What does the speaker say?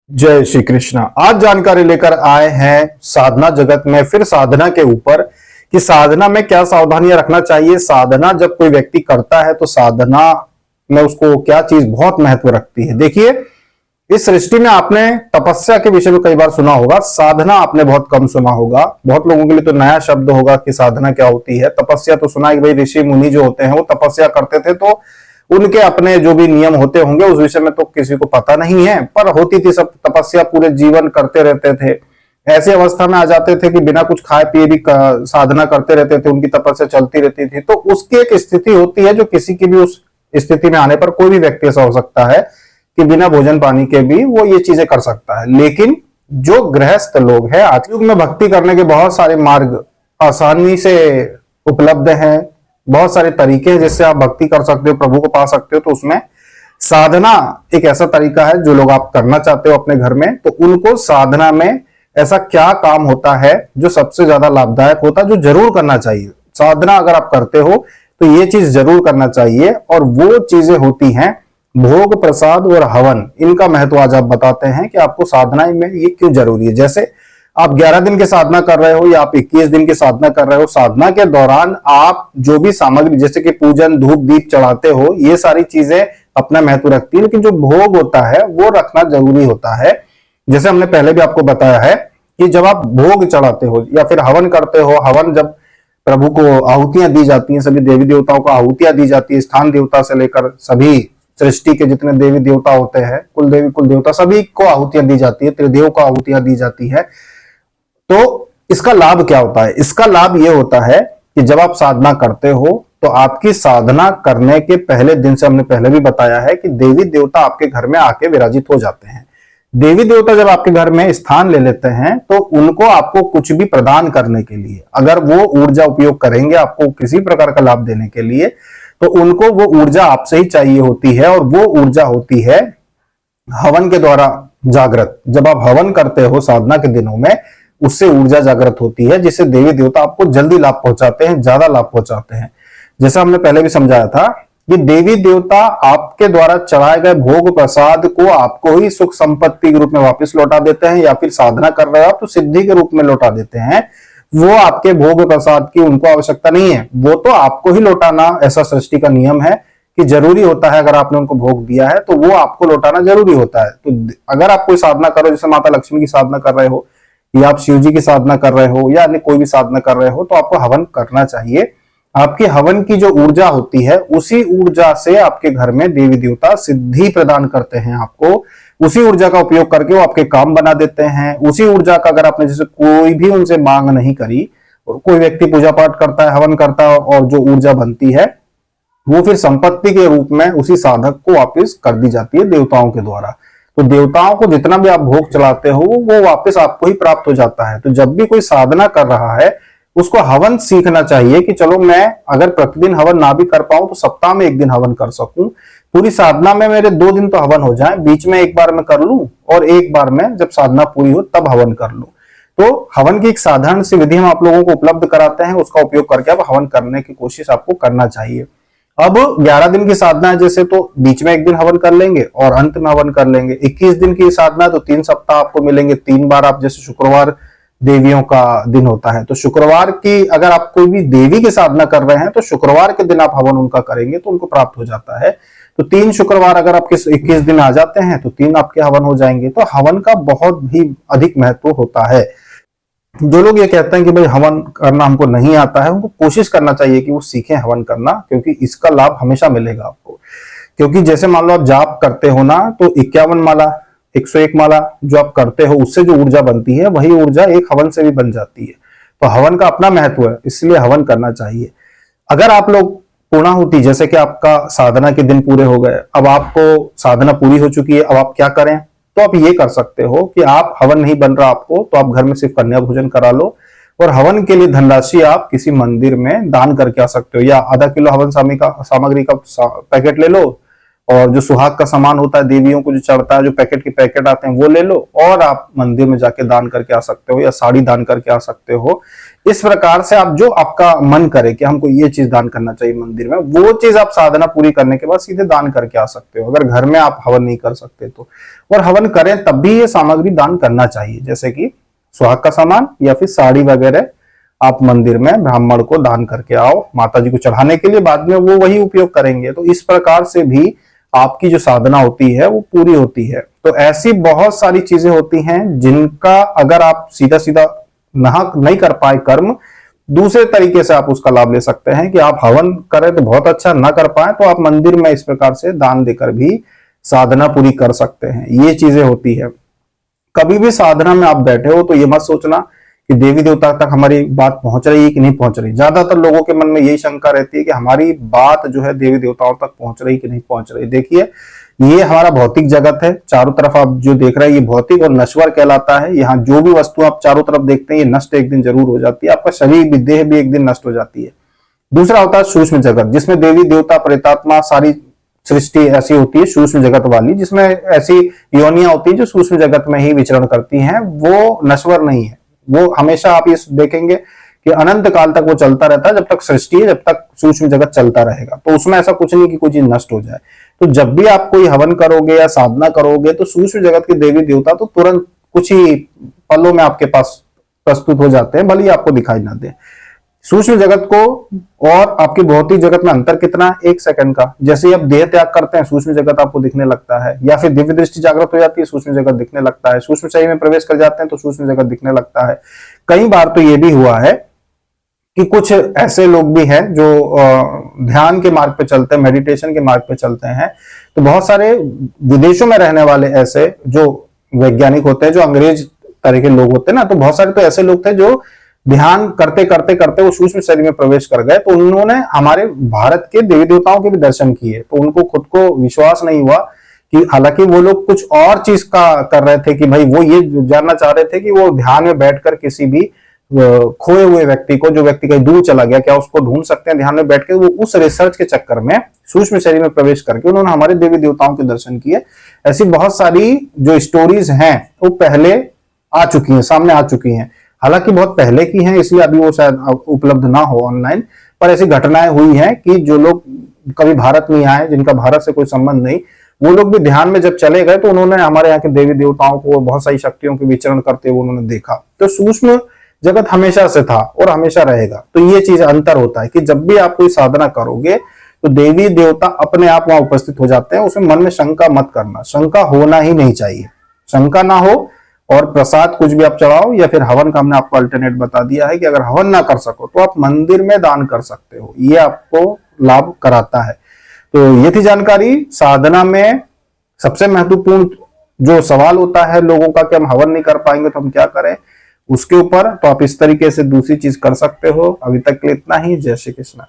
जय श्री कृष्णा। आज जानकारी लेकर आए हैं साधना जगत में, फिर साधना के ऊपर कि साधना में क्या सावधानियां रखना चाहिए। साधना जब कोई व्यक्ति करता है तो साधना में उसको क्या चीज बहुत महत्व रखती है। देखिए, इस सृष्टि में आपने तपस्या के विषय में कई बार सुना होगा, साधना आपने बहुत कम सुना होगा। बहुत लोगों के लिए तो नया शब्द होगा कि साधना क्या होती है। तपस्या तो सुना है कि भाई ऋषि मुनि जो होते हैं वो तपस्या करते थे, तो उनके अपने जो भी नियम होते होंगे उस विषय में तो किसी को पता नहीं है, पर होती थी सब तपस्या, पूरे जीवन करते रहते थे। ऐसी अवस्था में आ जाते थे कि बिना कुछ खाए पिए भी साधना करते रहते थे, उनकी तपस्या चलती रहती थी। तो उसकी एक स्थिति होती है जो किसी की भी उस स्थिति में आने पर कोई भी व्यक्ति ऐसा हो सकता है कि बिना भोजन पानी के भी वो ये चीजें कर सकता है। लेकिन जो गृहस्थ लोग हैं, आज युग में भक्ति करने के बहुत सारे मार्ग आसानी से उपलब्ध हैं, बहुत सारे तरीके हैं जिससे आप भक्ति कर सकते हो, प्रभु को पा सकते हो। तो उसमें साधना एक ऐसा तरीका है जो लोग आप करना चाहते हो अपने घर में, तो उनको साधना में ऐसा क्या काम होता है जो सबसे ज्यादा लाभदायक होता है, जो जरूर करना चाहिए। साधना अगर आप करते हो तो ये चीज जरूर करना चाहिए, और वो चीजें होती हैं भोग, प्रसाद और हवन। इनका महत्व आज आप बताते हैं कि आपको साधना में ये क्यों जरूरी है। जैसे आप 11 दिन की साधना कर रहे हो या आप 21 दिन की साधना कर रहे हो, साधना के दौरान आप जो भी सामग्री जैसे कि पूजन, धूप, दीप चढ़ाते हो, ये सारी चीजें अपना महत्व रखती है, लेकिन जो भोग होता है वो रखना जरूरी होता है। जैसे हमने पहले भी आपको बताया है कि जब आप भोग चढ़ाते हो या फिर हवन करते हो, हवन जब प्रभु को आहुतियां दी जाती हैं, सभी देवी देवताओं को आहुतियां दी जाती है, स्थान देवता से लेकर सभी सृष्टि के जितने देवी देवता होते हैं, कुल देवी कुल देवता, सभी को आहुतियां दी जाती है, त्रिदेव को आहुतियां दी जाती है। तो इसका लाभ क्या होता है? इसका लाभ यह होता है कि जब आप साधना करते हो तो आपकी साधना करने के पहले दिन से, हमने पहले भी बताया है कि देवी देवता आपके घर में आके विराजित हो जाते हैं। देवी देवता जब आपके घर में स्थान ले लेते हैं तो उनको आपको कुछ भी प्रदान करने के लिए, अगर वो ऊर्जा उपयोग करेंगे आपको किसी प्रकार का लाभ देने के लिए, तो उनको वो ऊर्जा आपसे ही चाहिए होती है, और वो ऊर्जा होती है हवन के द्वारा जागृत। जब आप हवन करते हो साधना के दिनों में, उससे ऊर्जा जागृत होती है, जिससे देवी देवता आपको जल्दी लाभ पहुंचाते हैं, ज्यादा लाभ पहुंचाते हैं। जैसा हमने पहले भी समझाया था कि देवी देवता आपके द्वारा चढ़ाए गए भोग प्रसाद को आपको ही सुख संपत्ति के रूप में वापस लौटा देते हैं, या फिर साधना कर रहे हो तो सिद्धि के रूप में लौटा देते हैं। वो आपके भोग प्रसाद की उनको आवश्यकता नहीं है, वो तो आपको ही लौटाना, ऐसा सृष्टि का नियम है कि जरूरी होता है। अगर आपने उनको भोग दिया है तो वो आपको लौटाना जरूरी होता है। तो अगर आप कोई साधना करो, जैसे माता लक्ष्मी की साधना कर रहे हो, या आप शिव जी की साधना कर रहे हो, या अन्य कोई भी साधना कर रहे हो, तो आपको हवन करना चाहिए। आपके हवन की जो ऊर्जा होती है, उसी ऊर्जा से आपके घर में देवी देवता सिद्धि प्रदान करते हैं आपको। उसी ऊर्जा का उपयोग करके वो आपके काम बना देते हैं। उसी ऊर्जा का अगर आपने जैसे कोई भी उनसे मांग नहीं करी, और कोई व्यक्ति पूजा पाठ करता है, हवन करता है, और जो ऊर्जा बनती है वो फिर संपत्ति के रूप में उसी साधक को वापस कर दी जाती है देवताओं के द्वारा। तो देवताओं को जितना भी आप भोग चलाते हो वो वापस आपको ही प्राप्त हो जाता है। तो जब भी कोई साधना कर रहा है उसको हवन सीखना चाहिए कि चलो मैं अगर प्रतिदिन हवन ना भी कर पाऊं तो सप्ताह में एक दिन हवन कर सकूं, पूरी साधना में मेरे 2 दिन तो हवन हो जाए, बीच में एक बार मैं कर लूं और एक बार मैं जब साधना पूरी हो तब हवन कर लूं। तो हवन की एक साधारण सी विधि हम आप लोगों को उपलब्ध कराते हैं, उसका उपयोग करके आप हवन करने की कोशिश आपको करना चाहिए। अब 11 दिन की साधना है जैसे, तो बीच में एक दिन हवन कर लेंगे और अंत में हवन कर लेंगे। 21 दिन की साधना है तो 3 सप्ताह आपको मिलेंगे, 3 बार आप, जैसे शुक्रवार देवियों का दिन होता है तो शुक्रवार की, अगर आप कोई भी देवी की साधना कर रहे हैं तो शुक्रवार के दिन आप हवन उनका करेंगे तो उनको प्राप्त हो जाता है। तो 3 शुक्रवार अगर आपके 21 दिन आ जाते हैं तो 3 आपके हवन हो जाएंगे। तो हवन का बहुत भी अधिक महत्व होता है। जो लोग ये कहते हैं कि भाई हवन करना हमको नहीं आता है, उनको कोशिश करना चाहिए कि वो सीखें हवन करना, क्योंकि इसका लाभ हमेशा मिलेगा आपको। क्योंकि जैसे मान लो आप जाप करते हो ना, तो 51 माला, 101 माला जो आप करते हो, उससे जो ऊर्जा बनती है वही ऊर्जा एक हवन से भी बन जाती है। तो हवन का अपना महत्व है, इसलिए हवन करना चाहिए। अगर आप लोग पूर्णाहुति, जैसे कि आपका साधना के दिन पूरे हो गए, अब आपको साधना पूरी हो चुकी है, अब आप क्या करें? तो आप ये कर सकते हो कि आप हवन नहीं बन रहा आपको, तो आप घर में सिर्फ कन्या भोजन करा लो, और हवन के लिए धनराशि आप किसी मंदिर में दान करके आ सकते हो, या आधा किलो हवन सामग्री का पैकेट ले लो और जो सुहाग का सामान होता है देवियों को जो चढ़ता है, जो पैकेट के पैकेट आते हैं वो ले लो और आप मंदिर में जाके दान करके आ सकते हो, या साड़ी दान करके आ सकते हो। इस प्रकार से आप जो आपका मन करे कि हमको ये चीज दान करना चाहिए मंदिर में, वो चीज आप साधना पूरी करने के बाद सीधे दान करके आ सकते हो, अगर घर में आप हवन नहीं कर सकते तो। और हवन करें तब भी ये सामग्री दान करना चाहिए, जैसे कि सुहाग का सामान या फिर साड़ी वगैरह आप मंदिर में ब्राह्मण को दान करके आओ, माता जी को चढ़ाने के लिए, बाद में वो वही उपयोग करेंगे। तो इस प्रकार से भी आपकी जो साधना होती है वो पूरी होती है। तो ऐसी बहुत सारी चीजें होती हैं जिनका अगर आप सीधा सीधा नहीं कर पाए कर्म, दूसरे तरीके से आप उसका लाभ ले सकते हैं कि आप हवन करें तो बहुत अच्छा, ना कर पाए तो आप मंदिर में इस प्रकार से दान देकर भी साधना पूरी कर सकते हैं। ये चीजें होती है। कभी भी साधना में आप बैठे हो तो ये मत सोचना कि देवी देवता तक हमारी बात पहुंच रही है कि नहीं पहुंच रही। ज्यादातर लोगों के मन में यही शंका रहती है कि हमारी बात जो है देवी देवताओं तक पहुंच रही कि नहीं पहुंच रही। देखिए, ये हमारा भौतिक जगत है, चारों तरफ आप जो देख रहे हैं ये भौतिक और नश्वर कहलाता है। यहाँ जो भी वस्तु आप चारों तरफ देखते हैं ये नष्ट एक दिन जरूर हो जाती है, आपका शरीर भी, देह भी एक दिन नष्ट हो जाती है। दूसरा होता है सूक्ष्म जगत, जिसमें देवी देवता प्रेतात्मा सारी सृष्टि ऐसी होती है सूक्ष्म जगत वाली, जिसमें ऐसी योनियां होती है जो सूक्ष्म जगत में ही विचरण करती हैं, वो नश्वर नहीं है। वो हमेशा आप ये देखेंगे कि अनंत काल तक वो चलता रहता है, जब तक सृष्टि है, जब तक सूक्ष्म जगत चलता रहेगा। तो उसमें ऐसा कुछ नहीं कि कोई चीज नष्ट हो जाए। तो जब भी आप कोई हवन करोगे या साधना करोगे तो सूक्ष्म जगत के देवी देवता तो तुरंत कुछ ही पलों में आपके पास प्रस्तुत हो जाते हैं, भले ही आपको दिखाई ना दे। सूक्ष्म जगत को और आपकी भौतिक जगत में अंतर कितना, 1 सेकंड का। जैसे ही आप देह त्याग करते हैं सूक्ष्म जगत आपको दिखने लगता है, या फिर दिव्य दृष्टि जागृत हो जाती है सूक्ष्म जगत दिखने लगता है, सूक्ष्म शरीर में प्रवेश कर जाते हैं तो सूक्ष्म जगत दिखने लगता है। कई बार तो ये भी हुआ है कि कुछ ऐसे लोग भी हैं जो ध्यान के मार्ग पे चलते हैं, मेडिटेशन के मार्ग पे चलते हैं। तो बहुत सारे विदेशों में रहने वाले ऐसे जो वैज्ञानिक होते हैं, जो अंग्रेज तरह के लोग होते हैं ना, तो बहुत सारे तो ऐसे लोग थे जो ध्यान करते करते करते वो सूक्ष्म शरीर में प्रवेश कर गए। तो उन्होंने हमारे भारत के देवी देवताओं के भी दर्शन किए, तो उनको खुद को विश्वास नहीं हुआ कि हालांकि वो लोग कुछ और चीज का कर रहे थे, कि भाई वो ये जानना चाह रहे थे कि वो ध्यान में बैठकर किसी भी खोए हुए व्यक्ति को, जो व्यक्ति कहीं दूर चला गया, क्या उसको ढूंढ सकते हैं ध्यान में बैठ के। वो उस रिसर्च के चक्कर में सूक्ष्म शरीर में प्रवेश करके उन्होंने हमारे देवी देवताओं के दर्शन किए। ऐसी बहुत सारी जो स्टोरीज हैं वो पहले आ चुकी हैं, सामने आ चुकी हैं। हालांकि बहुत पहले की हैं, इसलिए अभी वो शायद उपलब्ध ना हो ऑनलाइन, पर ऐसी घटनाएं हुई हैं कि जो लोग कभी भारत नहीं आए, जिनका भारत से कोई संबंध नहीं, वो लोग भी ध्यान में जब चले गए तो उन्होंने हमारे यहाँ के देवी देवताओं को बहुत सारी शक्तियों के विचरण करते हुए उन्होंने देखा। तो सूक्ष्म जगत हमेशा से था और हमेशा रहेगा। तो ये चीज अंतर होता है कि जब भी आप कोई साधना करोगे तो देवी देवता अपने आप वहां उपस्थित हो जाते हैं। उसमें मन में शंका मत करना, शंका होना ही नहीं चाहिए, शंका ना हो। और प्रसाद कुछ भी आप चढ़ाओ, या फिर हवन का हमने आपको अल्टरनेट बता दिया है कि अगर हवन ना कर सको तो आप मंदिर में दान कर सकते हो, ये आपको लाभ कराता है। तो ये थी जानकारी। साधना में सबसे महत्वपूर्ण जो सवाल होता है लोगों का कि हम हवन नहीं कर पाएंगे तो हम क्या करें, उसके ऊपर तो आप इस तरीके से दूसरी चीज कर सकते हो। अभी तक के लिए इतना ही। जय श्री कृष्ण।